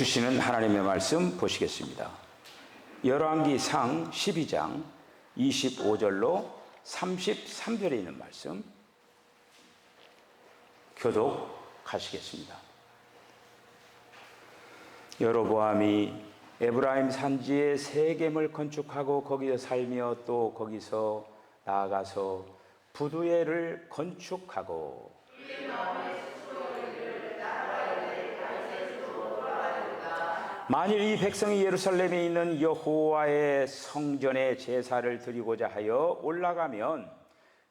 주시는 하나님의 말씀 보시겠습니다. 열왕기상 12장 25절로 33절에 있는 말씀 교독하시겠습니다. 여로보암이 에브라임 산지에 세겜을 건축하고 거기서 살며 또 거기서 나아가서 부두엘을 건축하고 만일 이 백성이 예루살렘에 있는 여호와의 성전에 제사를 드리고자 하여 올라가면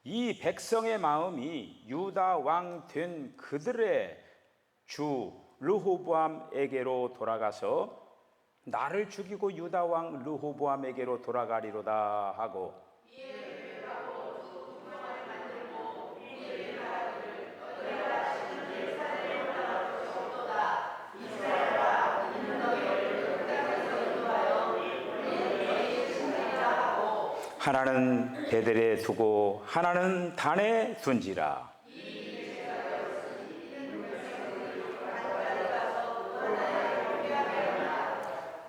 이 백성의 마음이 유다 왕 된 그들의 주 르호보암에게로 돌아가서 나를 죽이고 유다 왕 르호보암에게로 돌아가리로다 하고 하나는 베델에 두고 하나는 단에 둔지라.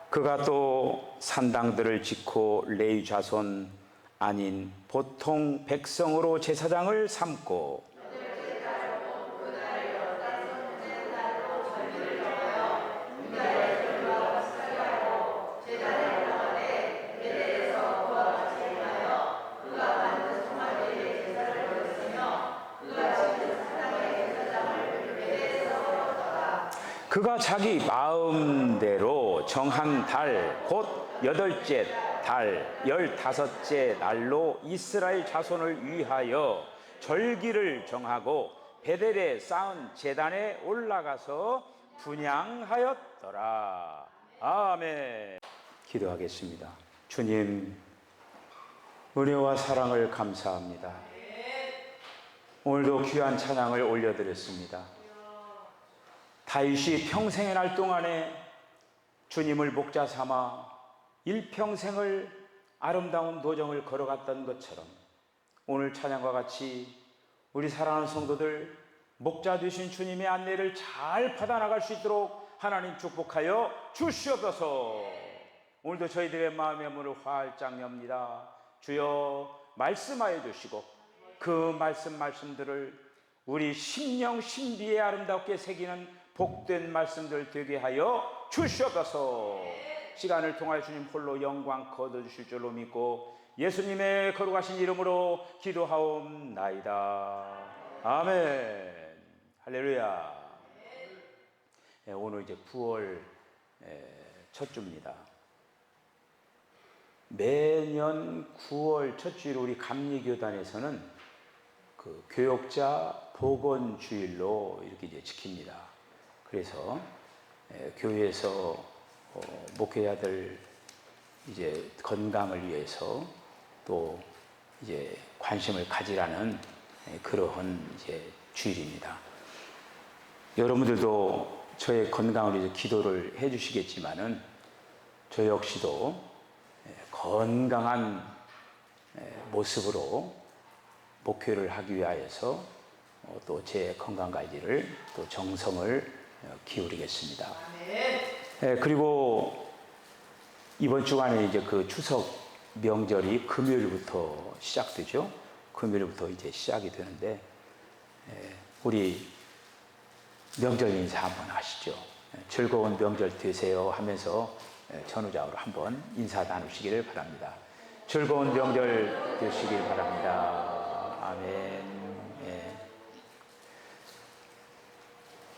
그가 또 산당들을 짓고 레위 자손 아닌 보통 백성으로 제사장을 삼고 그가 자기 마음대로 정한 달 곧 8째 달 15째 날로 이스라엘 자손을 위하여 절기를 정하고 베델에 쌓은 제단에 올라가서 분향하였더라. 아멘. 기도하겠습니다. 주님, 은혜와 사랑을 감사합니다. 오늘도 귀한 찬양을 올려드렸습니다. 다윗이 평생의 날 동안에 주님을 목자 삼아 일평생을 아름다운 도정을 걸어갔던 것처럼 오늘 찬양과 같이 우리 사랑하는 성도들 목자 되신 주님의 안내를 잘 받아나갈 수 있도록 하나님 축복하여 주시옵소서. 오늘도 저희들의 마음의 문을 활짝 엽니다. 주여 말씀하여 주시고 그 말씀들을 우리 심령 신비에 아름답게 새기는 복된 말씀들 되게 하여 주시옵소서. 시간을 통하여 주님 홀로 영광 거둬주실 줄로 믿고 예수님의 거룩하신 이름으로 기도하옵나이다. 아멘. 할렐루야. 오늘 이제 9월 첫 주입니다. 매년 9월 첫 주일 우리 감리교단에서는 그 교역자 복원주일로 이렇게 이제 지킵니다. 그래서 교회에서 목회자들 이제 건강을 위해서 또 이제 관심을 가지라는 그러한 이제 주일입니다. 여러분들도 저의 건강을 위해서 기도를 해주시겠지만은 저 역시도 건강한 모습으로 목회를 하기 위하여서 또 제 건강 관리를 또 정성을 기울이겠습니다. 그리고 이번 주간에 이제 그 추석 명절이 금요일부터 시작되죠. 금요일부터 이제 시작이 되는데 우리 명절 인사 한번 하시죠. 즐거운 명절 되세요 하면서 전후좌우로 한번 인사 나누시기를 바랍니다. 즐거운 명절 되시길 바랍니다. 아멘.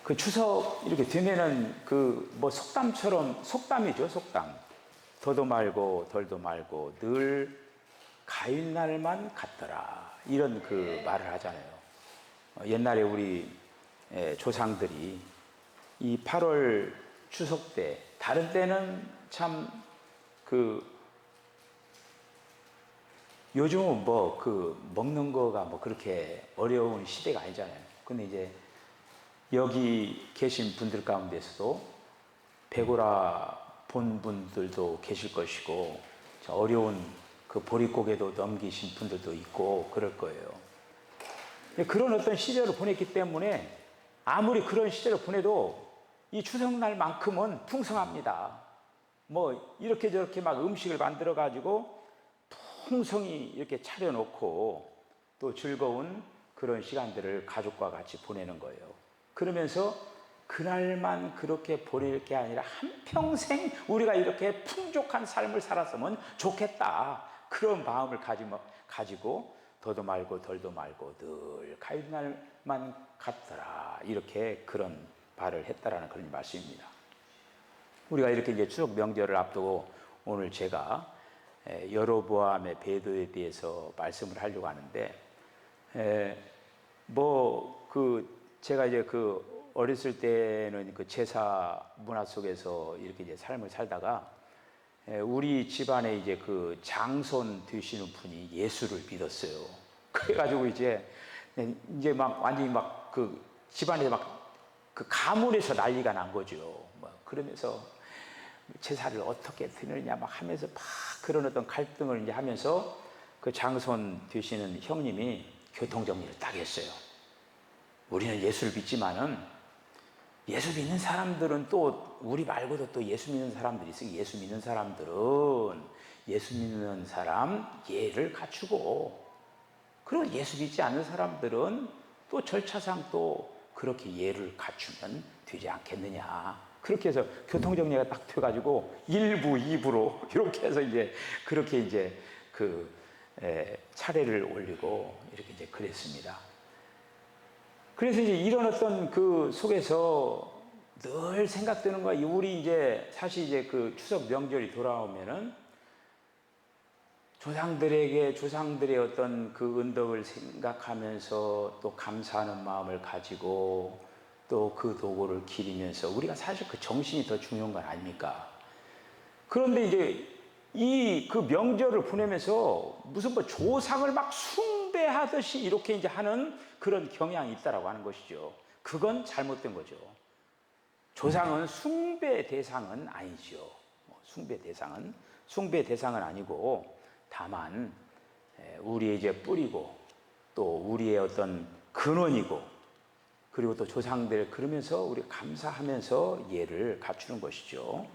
그 추석 이렇게 되면은 그 뭐 속담처럼 속담이죠, 속담. 더도 말고 덜도 말고 늘 가일날만 같더라. 이런 그 말을 하잖아요. 옛날에 우리 조상들이 이 8월 추석 때 다른 때는 참 그 요즘은 뭐 그 먹는 거가 뭐 그렇게 어려운 시대가 아니잖아요. 근데 이제 여기 계신 분들 가운데서도 배고라 본 분들도 계실 것이고 어려운 그 보릿고개도 넘기신 분들도 있고 그럴 거예요. 그런 어떤 시절을 보냈기 때문에 아무리 그런 시절을 보내도 이 추석날만큼은 풍성합니다. 뭐 이렇게 저렇게 막 음식을 만들어 가지고 풍성히 이렇게 차려놓고 또 즐거운 그런 시간들을 가족과 같이 보내는 거예요. 그러면서 그날만 그렇게 보낼 게 아니라 한평생 우리가 이렇게 풍족한 삶을 살았으면 좋겠다, 그런 마음을 가지고 더도 말고 덜도 말고 늘 가이드날만 갔더라, 이렇게 그런 발을 했다라는 그런 말씀입니다. 우리가 이렇게 이제 추석 명절을 앞두고 오늘 제가 여로보암의 배도에 대해서 말씀을 하려고 하는데, 제가 이제 어렸을 때는 제사 문화 속에서 이렇게 이제 삶을 살다가, 우리 집안에 이제 장손 되시는 분이 예수를 믿었어요. 그래가지고 이제 막 완전히 막 집안에서 막 가문에서 난리가 난 거죠. 그러면서 제사를 어떻게 드느냐 막 하면서 막 그런 어떤 갈등을 이제 하면서 장손 되시는 형님이 교통정리를 딱 했어요. 우리는 예수를 믿지만은 예수 믿는 사람들은 또 우리 말고도 또 예수 믿는 사람들이 있어요. 예수 믿는 사람들은 예수 믿는 사람 예를 갖추고, 그리고 예수 믿지 않는 사람들은 또 절차상 또 그렇게 예를 갖추면 되지 않겠느냐. 그렇게 해서 교통정리가 딱 돼가지고 1부, 2부로 이렇게 해서 이제 그렇게 이제 차례를 올리고 이렇게 이제 그랬습니다. 그래서 이제 이런 어떤 속에서 늘 생각되는 거야. 우리 이제 사실 이제 추석 명절이 돌아오면은 조상들의 어떤 은덕을 생각하면서 또 감사하는 마음을 가지고 또 도고를 기리면서 우리가 사실 정신이 더 중요한 건 아닙니까? 그런데 이제 이 명절을 보내면서 무슨 조상을 막 숭배하듯이 이렇게 이제 하는 그런 경향이 있다라고 하는 것이죠. 그건 잘못된 거죠. 조상은 숭배 대상은 아니죠. 숭배 대상은 아니고, 다만 우리의 이제 뿌리고 또 우리의 어떤 근원이고, 그리고 또 조상들 그러면서 우리 감사하면서 예를 갖추는 것이죠.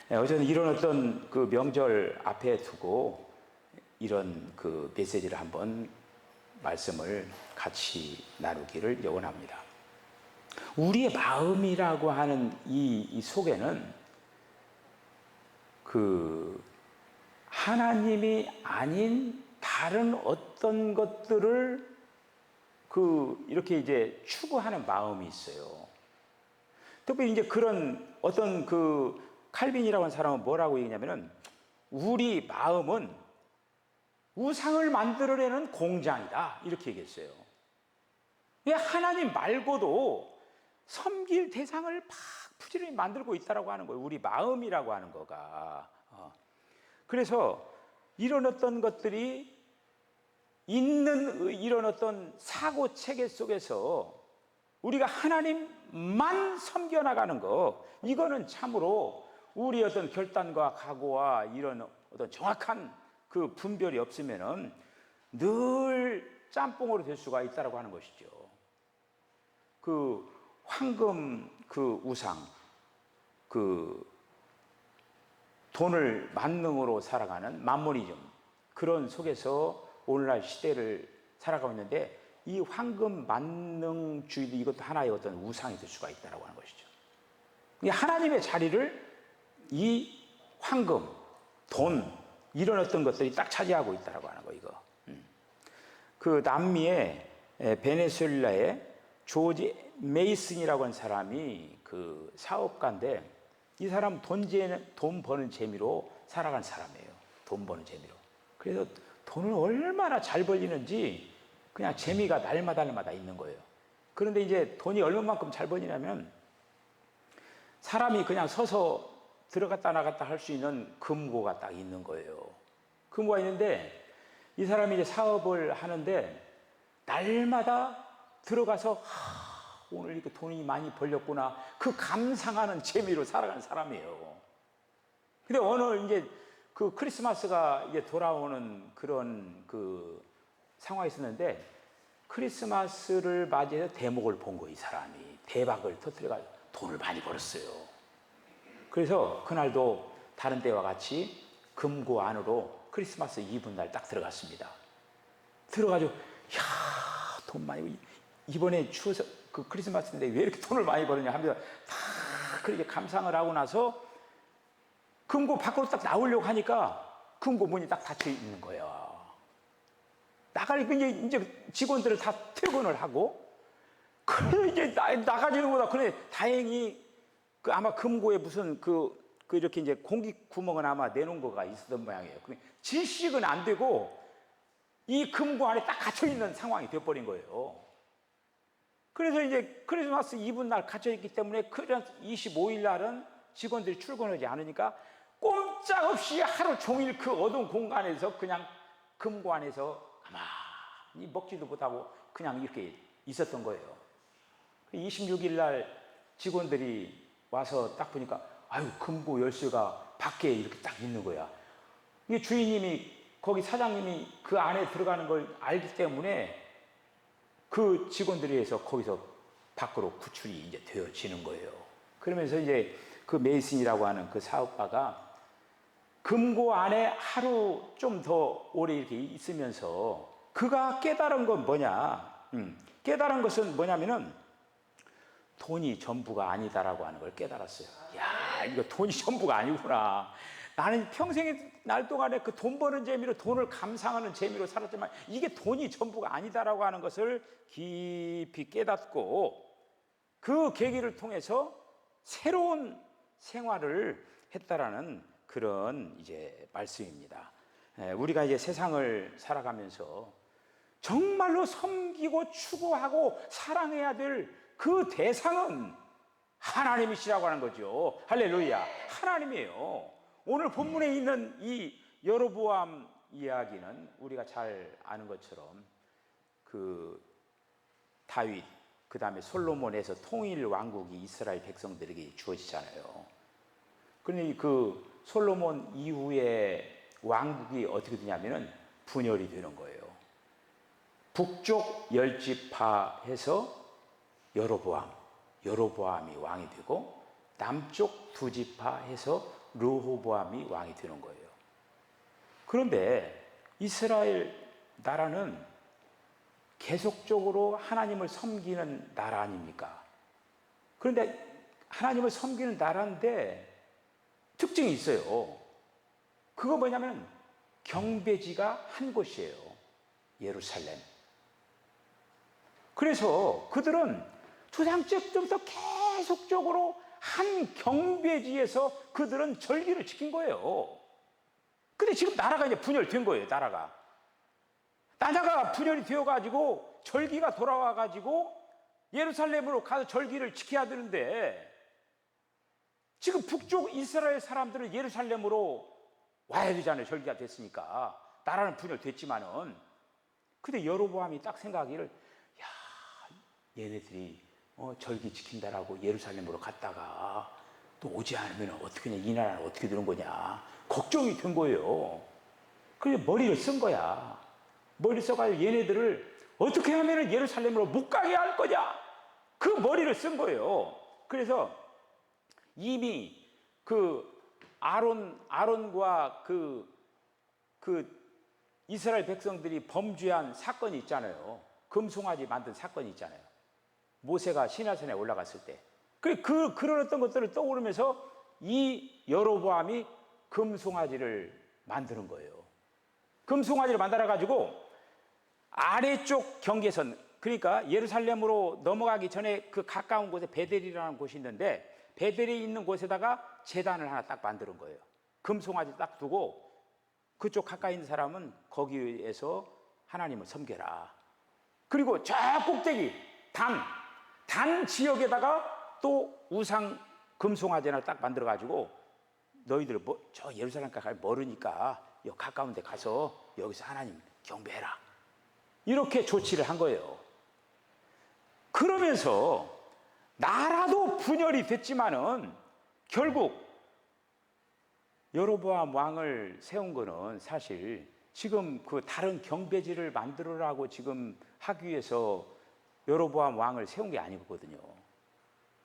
어쨌든 이런 어떤 명절 앞에 두고 이런 메시지를 한번 말씀을 같이 나누기를 원합니다. 우리의 마음이라고 하는 이 속에는 하나님이 아닌 다른 어떤 것들을 이렇게 이제 추구하는 마음이 있어요. 특별히 이제 그런 어떤 칼빈이라고 하는 사람은 뭐라고 얘기냐면은, 우리 마음은 우상을 만들어내는 공장이다, 이렇게 얘기했어요. 하나님 말고도 섬길 대상을 막 부지런히 만들고 있다라고 하는 거예요. 우리 마음이라고 하는 거가. 그래서 이런 어떤 것들이 있는 이런 어떤 사고 체계 속에서 우리가 하나님만 섬겨나가는 거, 이거는 참으로 우리 어떤 결단과 각오와 이런 어떤 정확한 분별이 없으면은 늘 짬뽕으로 될 수가 있다라고 하는 것이죠. 황금 우상, 돈을 만능으로 살아가는 만모니즘, 그런 속에서 오늘날 시대를 살아가고 있는데, 이 황금 만능주의도 이것도 하나의 어떤 우상이 될 수가 있다라고 하는 것이죠. 하나님의 자리를 이 황금, 돈, 이런 어떤 것들이 딱 차지하고 있다라고 하는 거, 이거. 남미의 베네수엘라의 조지 메이슨이라고 하는 사람이 사업가인데, 이 사람 돈 버는 재미로 살아간 사람이에요. 돈 버는 재미로. 그래서 돈을 얼마나 잘 벌리는지 그냥 재미가 날마다 있는 거예요. 그런데 이제 돈이 얼마만큼 잘 벌리냐면, 사람이 그냥 서서 들어갔다 나갔다 할 수 있는 금고가 딱 있는 거예요. 금고가 있는데, 이 사람이 이제 사업을 하는데 날마다 들어가서 오늘 이렇게 돈이 많이 벌렸구나, 감상하는 재미로 살아가는 사람이에요. 근데 어느 이제 크리스마스가 이제 돌아오는 그런 상황이 있었는데, 크리스마스를 맞이해서 대목을 본 거예요. 이 사람이 대박을 터뜨려가지고 돈을 많이 벌었어요. 그래서 그날도 다른 때와 같이 금고 안으로 크리스마스 이브 날 딱 들어갔습니다. 들어가지고 돈 많이, 이번에 추석 그 크리스마스인데 왜 이렇게 돈을 많이 버느냐 하면서 다 그렇게 감상을 하고 나서 금고 밖으로 딱 나오려고 하니까 금고 문이 딱 닫혀 있는 거예요. 나가니까 이제 직원들을 다 퇴근을 하고, 그래 이제 나가지는 거다. 그래 다행히 그 아마 금고에 무슨 그 이렇게 이제 공기 구멍은 아마 내놓은 거가 있었던 모양이에요. 질식은 안 되고 이 금고 안에 딱 갇혀 있는 상황이 되어버린 거예요. 그래서 이제 크리스마스 이브 날 갇혀 있기 때문에 25일 날은 직원들이 출근하지 않으니까 꼼짝없이 하루 종일 그 어두운 공간에서 그냥 금고 안에서 가만히 먹지도 못하고 그냥 이렇게 있었던 거예요. 26일 날 직원들이 와서 딱 보니까 아유, 금고 열쇠가 밖에 이렇게 딱 있는 거야. 이게 주인님이, 거기 사장님이 그 안에 들어가는 걸 알기 때문에 그 직원들이 해서 거기서 밖으로 구출이 이제 되어지는 거예요. 그러면서 이제 그 메이슨이라고 하는 그 사업가가 금고 안에 하루 좀 더 오래 이렇게 있으면서 그가 깨달은 건 뭐냐? 깨달은 것은 뭐냐면은 돈이 전부가 아니다라고 하는 걸 깨달았어요. 야, 이거 돈이 전부가 아니구나. 나는 평생의 날 동안에 그 돈 버는 재미로, 돈을 감상하는 재미로 살았지만 이게 돈이 전부가 아니다라고 하는 것을 깊이 깨닫고 그 계기를 통해서 새로운 생활을 했다라는 그런 이제 말씀입니다. 우리가 이제 세상을 살아가면서 정말로 섬기고 추구하고 사랑해야 될 그 대상은 하나님이시라고 하는 거죠. 할렐루야. 하나님이에요. 오늘 본문에 있는 이 여로보암 이야기는 우리가 잘 아는 것처럼 그 다윗, 그 다음에 솔로몬에서 통일 왕국이 이스라엘 백성들에게 주어지잖아요. 그러니 그 솔로몬 이후에 왕국이 어떻게 되냐면은 분열이 되는 거예요. 북쪽 10지파 해서 여로보암이 왕이 되고, 남쪽 2지파 해서 르호보암이 왕이 되는 거예요. 그런데 이스라엘 나라는 계속적으로 하나님을 섬기는 나라 아닙니까? 그런데 하나님을 섬기는 나라인데 특징이 있어요. 그거 뭐냐면 경배지가 한 곳이에요. 예루살렘. 그래서 그들은 초상집부터 계속적으로 한 경배지에서 그들은 절기를 지킨 거예요. 근데 지금 나라가 이제 분열된 거예요. 나라가 분열이 되어가지고 절기가 돌아와가지고 예루살렘으로 가서 절기를 지켜야 되는데, 지금 북쪽 이스라엘 사람들은 예루살렘으로 와야 되잖아요. 절기가 됐으니까. 나라는 분열됐지만은. 근데 여로보암이 딱 생각하기를, 야, 얘네들이 절기 지킨다라고 예루살렘으로 갔다가 또 오지 않으면 어떻게 하냐, 이 나라는 어떻게 되는 거냐, 걱정이 된 거예요. 그래서 머리를 쓴 거야. 머리를 써가지고 얘네들을 어떻게 하면 예루살렘으로 못 가게 할 거냐, 그 머리를 쓴 거예요. 그래서 이미 그 아론과 그 이스라엘 백성들이 범죄한 사건이 있잖아요. 금송아지 만든 사건이 있잖아요. 모세가 시내산에 올라갔을 때. 그런 어떤 것들을 떠오르면서 이 여로보암이 금송아지를 만드는 거예요. 금송아지를 만들어가지고 아래쪽 경계선, 그러니까 예루살렘으로 넘어가기 전에 그 가까운 곳에 베델이라는 곳이 있는데, 베델이 있는 곳에다가 제단을 하나 딱 만드는 거예요. 금송아지 딱 두고 그쪽 가까이 있는 사람은 거기에서 하나님을 섬겨라. 그리고 저 꼭대기 단 지역에다가 또 우상 금송아지 하나 딱 만들어가지고 너희들 저 예루살렘까지 멀으니까 여기 가까운 데 가서 여기서 하나님 경배해라. 이렇게 조치를 한 거예요. 그러면서 나라도 분열이 됐지만은 결국 여로보암 왕을 세운 거는 사실 지금 그 다른 경배지를 만들으라고 지금 하기 위해서 여로보암 왕을 세운 게 아니거든요.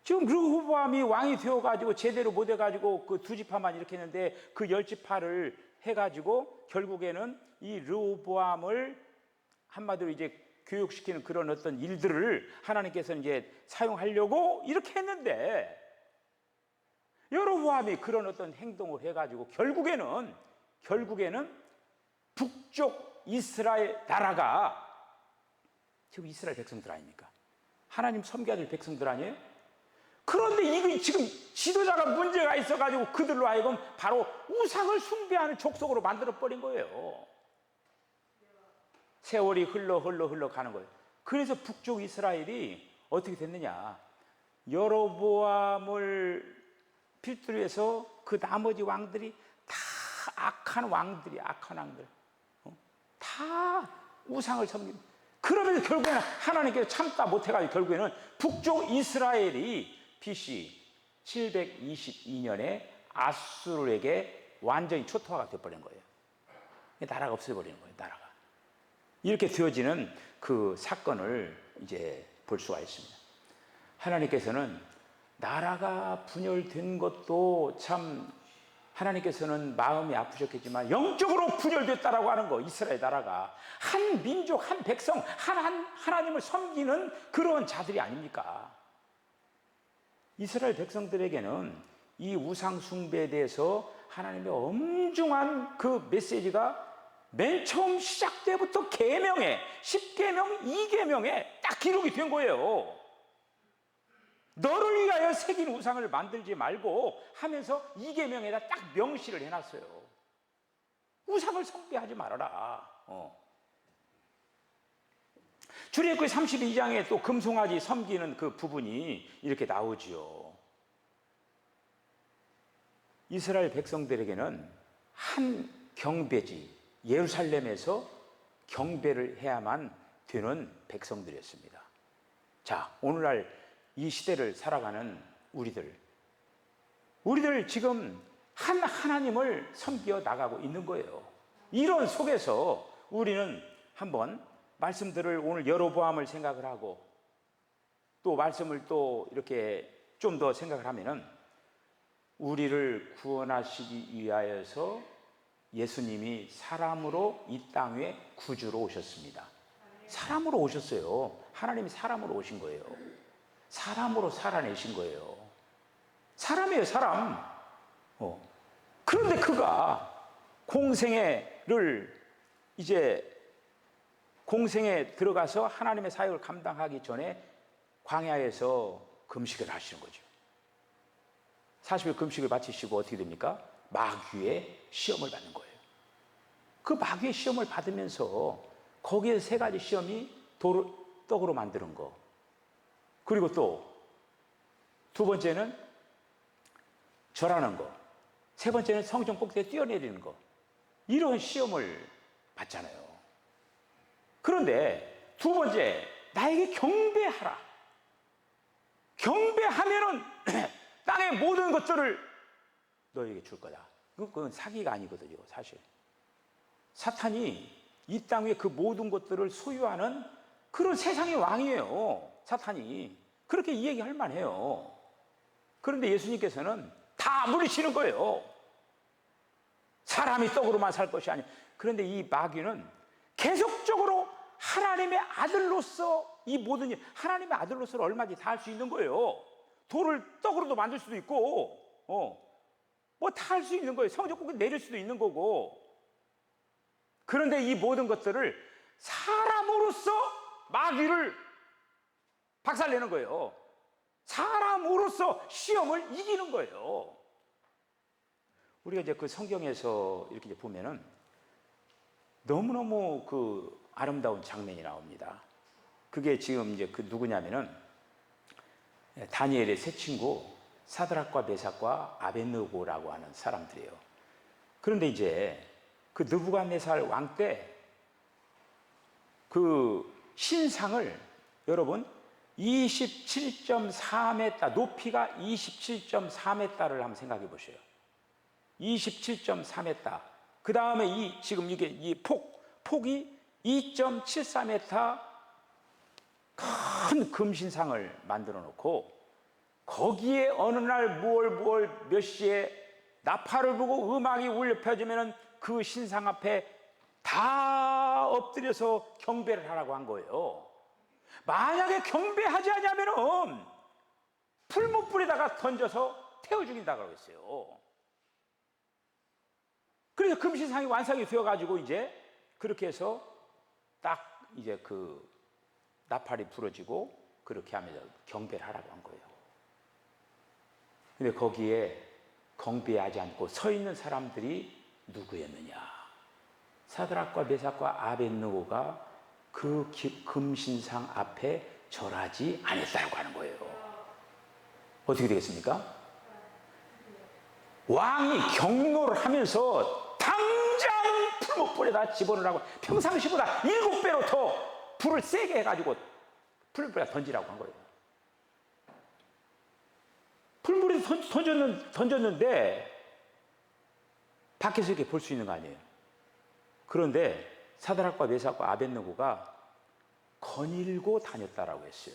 지금 르호보암이 왕이 되어가지고 제대로 못해가지고 그 두 지파만 이렇게 했는데 그 열 지파를 해가지고 결국에는 이 르호보암을 한마디로 이제 교육시키는 그런 어떤 일들을 하나님께서 이제 사용하려고 이렇게 했는데, 여로보암이 그런 어떤 행동을 해가지고 결국에는 북쪽 이스라엘 나라가, 지금 이스라엘 백성들 아닙니까? 하나님 섬겨야 될 백성들 아니에요? 그런데 이거 지금 지도자가 문제가 있어가지고 그들로 하여금 바로 우상을 숭배하는 족속으로 만들어버린 거예요. 세월이 흘러 가는 거예요. 그래서 북쪽 이스라엘이 어떻게 됐느냐, 여로보암을 필두로 해서 그 나머지 왕들이 다 악한 왕들, 다 우상을 섬기고, 그러면서 결국에는 하나님께서 참다 못해가지고 결국에는 북쪽 이스라엘이 BC 722년에 아수르에게 완전히 초토화가 되어버린 거예요. 나라가 없어버리는 거예요, 나라가. 이렇게 되어지는 그 사건을 이제 볼 수가 있습니다. 하나님께서는 나라가 분열된 것도 참 하나님께서는 마음이 아프셨겠지만 영적으로 분열됐다라고 하는 거, 이스라엘 나라가 한 민족, 한 백성, 하나님을 섬기는 그런 자들이 아닙니까? 이스라엘 백성들에게는 이 우상 숭배에 대해서 하나님의 엄중한 그 메시지가 맨 처음 시작 때부터 계명에, 10계명, 2계명에 딱 기록이 된 거예요. 너를 위하여 새긴 우상을 만들지 말고 하면서 2계명에다 딱 명시를 해놨어요. 우상을 숭배하지 말아라. 출애굽기 32장에 또 금송아지 섬기는 그 부분이 이렇게 나오지요. 이스라엘 백성들에게는 한 경배지, 예루살렘에서 경배를 해야만 되는 백성들이었습니다. 자, 오늘날 이 시대를 살아가는 우리들 지금 한 하나님을 섬겨 나가고 있는 거예요. 이런 속에서 우리는 한번 말씀들을, 오늘 여로보암을 생각을 하고 또 말씀을 또 이렇게 좀 더 생각을 하면은, 우리를 구원하시기 위하여서 예수님이 사람으로 이 땅에 구주로 오셨습니다. 사람으로 오셨어요. 하나님이 사람으로 오신 거예요. 사람으로 살아내신 거예요. 사람이에요, 사람. 그런데 그가 공생에 들어가서 하나님의 사역을 감당하기 전에 광야에서 금식을 하시는 거죠. 40일 금식을 마치시고 어떻게 됩니까? 마귀의 시험을 받는 거예요. 그 마귀의 시험을 받으면서 거기에 세 가지 시험이 떡으로 만드는 거, 그리고 또 두 번째는 절하는 거, 세 번째는 성전 꼭대기에 뛰어내리는 거, 이런 시험을 받잖아요. 그런데 두 번째, 나에게 경배하라. 경배하면은 땅의 모든 것들을 너에게 줄 거다. 그건 사기가 아니거든요, 사실. 사탄이 이 땅 위에 그 모든 것들을 소유하는 그런 세상의 왕이에요, 사탄이. 그렇게 이야기할 만해요. 그런데 예수님께서는 다 물리치는 거예요. 사람이 떡으로만 살 것이 아니에요. 그런데 이 마귀는 계속적으로 하나님의 아들로서 이 모든 일, 하나님의 아들로서는 얼마든지 다 할 수 있는 거예요. 돌을 떡으로도 만들 수도 있고, 뭐 다 할 수 있는 거예요. 성전 꼭대기 내릴 수도 있는 거고. 그런데 이 모든 것들을 사람으로서 마귀를 박살내는 거예요. 사람으로서 시험을 이기는 거예요. 우리가 이제 그 성경에서 이렇게 이제 보면은 너무너무 그 아름다운 장면이 나옵니다. 그게 지금 이제 그 누구냐면은 다니엘의 세 친구 사드락과 메삭과 아벳느고라고 하는 사람들이에요. 그런데 이제 그 느부갓네살 왕 때 그 신상을, 여러분 27.4m, 높이가 27.4m를 한번 생각해 보세요. 27.4m. 그 다음에 지금 이 폭이 2.74m 큰 금신상을 만들어 놓고, 거기에 어느 날 무얼 몇 시에 나팔을 불고 음악이 울려 펴지면은 그 신상 앞에 다 엎드려서 경배를 하라고 한 거예요. 만약에 경배하지 않으면은 풀무불에다가 던져서 태워 죽인다고 했어요. 그래서 금신상이 완성이 되어가지고 이제 그렇게 해서 딱 이제 그 나팔이 부러지고 그렇게 하면서 경배를 하라고 한 거예요. 근데 거기에 경배하지 않고 서 있는 사람들이 누구였느냐? 사드락과 메삭과 아벳느고가 그 금신상 앞에 절하지 않았다고 하는 거예요. 어떻게 되겠습니까? 왕이 경로를 하면서 당장 풀무불에다 집어넣으라고 평상시보다 7배로 더 불을 세게 해가지고 풀무불에다 던지라고 한 거예요. 풀무불에 던졌는데 밖에서 이렇게 볼 수 있는 거 아니에요. 그런데 사드락과 메삭과 아벳느고가 거닐고 다녔다라고 했어요.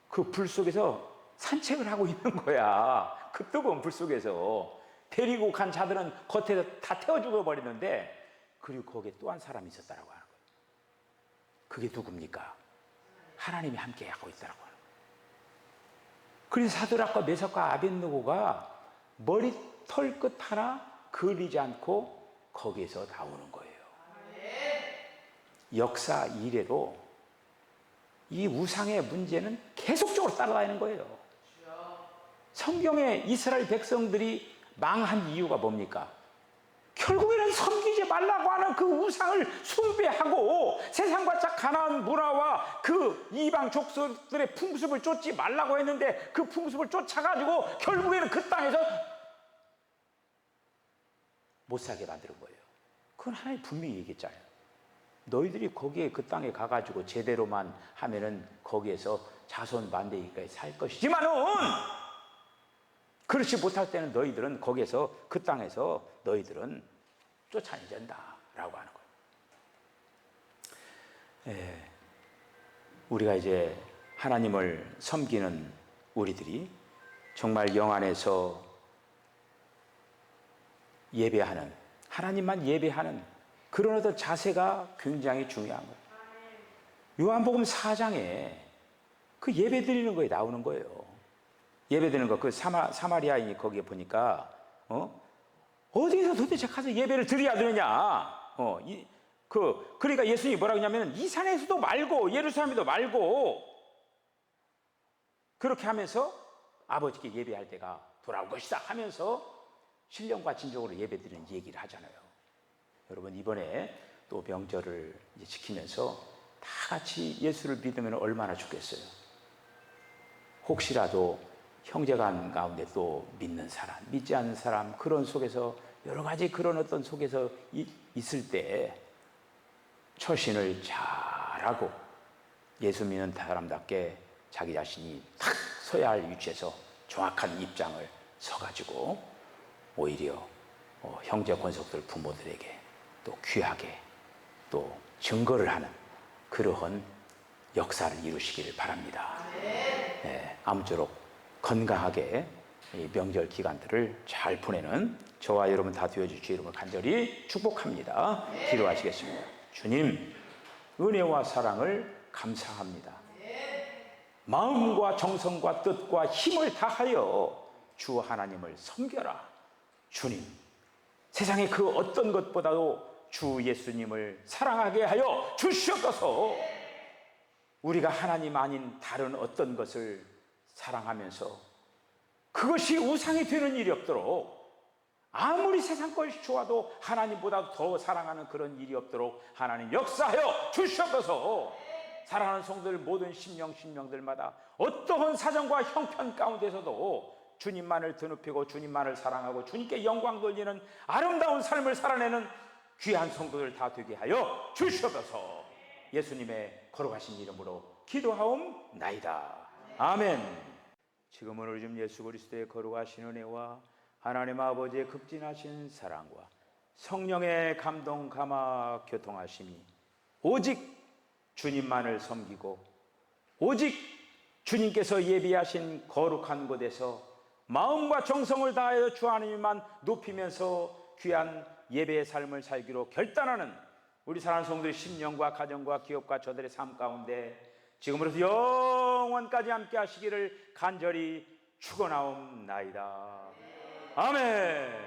그 불 속에서 산책을 하고 있는 거야. 그 뜨거운 불 속에서. 데리고 간 자들은 겉에서 다 태워 죽어버리는데, 그리고 거기에 또 한 사람이 있었다라고 하는 거예요. 그게 누굽니까? 하나님이 함께 하고 있다라고 하는 거예요. 그래서 사드락과 메삭과 아벳느고가 머리털 끝 하나 그리지 않고 거기에서 나오는 거예요. 역사 이래로 이 우상의 문제는 계속적으로 따라다니는 거예요. 성경에 이스라엘 백성들이 망한 이유가 뭡니까? 결국에는 섬기지 말라고 하는 그 우상을 숭배하고 세상과 가나안 문화와 그 이방 족속들의 풍습을 쫓지 말라고 했는데 그 풍습을 쫓아가지고 결국에는 그 땅에서 못 살게 만드는 거예요. 그건 하나님 분명히 얘기했잖아요. 너희들이 거기에 그 땅에 가가지고 제대로만 하면은 거기에서 자손 만대기까지 살 것이지만은 그렇지 못할 때는 너희들은 거기에서 그 땅에서 너희들은 쫓아내진다라고 하는 거예요. 우리가 이제 하나님을 섬기는 우리들이 정말 영 안에서 예배하는, 하나님만 예배하는 그런 어떤 자세가 굉장히 중요한 거예요. 요한복음 4장에 그 예배 드리는 거에 나오는 거예요. 예배 드리는 거, 그 사마리아인이 거기에 보니까, 어디서 도대체 가서 예배를 드려야 되느냐? 그러니까 예수님이 뭐라고 하냐면, 이 산에서도 말고, 예루살렘에도 말고, 그렇게 하면서 아버지께 예배할 때가 돌아올 것이다 하면서 신령과 진정으로 예배 드리는 얘기를 하잖아요. 여러분, 이번에 또 명절을 이제 지키면서 다 같이 예수를 믿으면 얼마나 좋겠어요. 혹시라도 형제간 가운데 또 믿는 사람, 믿지 않는 사람, 그런 속에서 여러 가지 그런 어떤 속에서 있을 때 처신을 잘하고 예수 믿는 사람답게 자기 자신이 탁 서야 할 위치에서 정확한 입장을 서가지고 오히려 형제 권속들 부모들에게 또 귀하게 또 증거를 하는 그러한 역사를 이루시기를 바랍니다. 아무쪼록 건강하게 이 명절 기간들을 잘 보내는 저와 여러분 다 되어줄 주 이름을 간절히 축복합니다. 기도하시겠습니다. 주님, 은혜와 사랑을 감사합니다. 마음과 정성과 뜻과 힘을 다하여 주 하나님을 섬겨라. 주님, 세상의 그 어떤 것보다도 주 예수님을 사랑하게 하여 주시옵소서. 우리가 하나님 아닌 다른 어떤 것을 사랑하면서 그것이 우상이 되는 일이 없도록, 아무리 세상 것이 좋아도 하나님보다 더 사랑하는 그런 일이 없도록 하나님 역사하여 주시옵소서. 사랑하는 성도들 모든 심령들마다 어떠한 사정과 형편 가운데서도 주님만을 드높이고 주님만을 사랑하고 주님께 영광 돌리는 아름다운 삶을 살아내는 귀한 성도들 다 되게 하여 주시옵소서. 예수님의 거룩하신 이름으로 기도하옵나이다. 아멘. 지금은 우리 주 예수 그리스도의 거룩하신 은혜와 하나님 아버지의 극진하신 사랑과 성령의 감동 감화 교통하심이 오직 주님만을 섬기고 오직 주님께서 예비하신 거룩한 곳에서 마음과 정성을 다하여 주 하나님만 높이면서 귀한 예배의 삶을 살기로 결단하는 우리 사랑하는 성도들의 심령과 가정과 기업과 저들의 삶 가운데 지금으로부터 영원까지 함께 하시기를 간절히 축원하옵나이다. 아멘.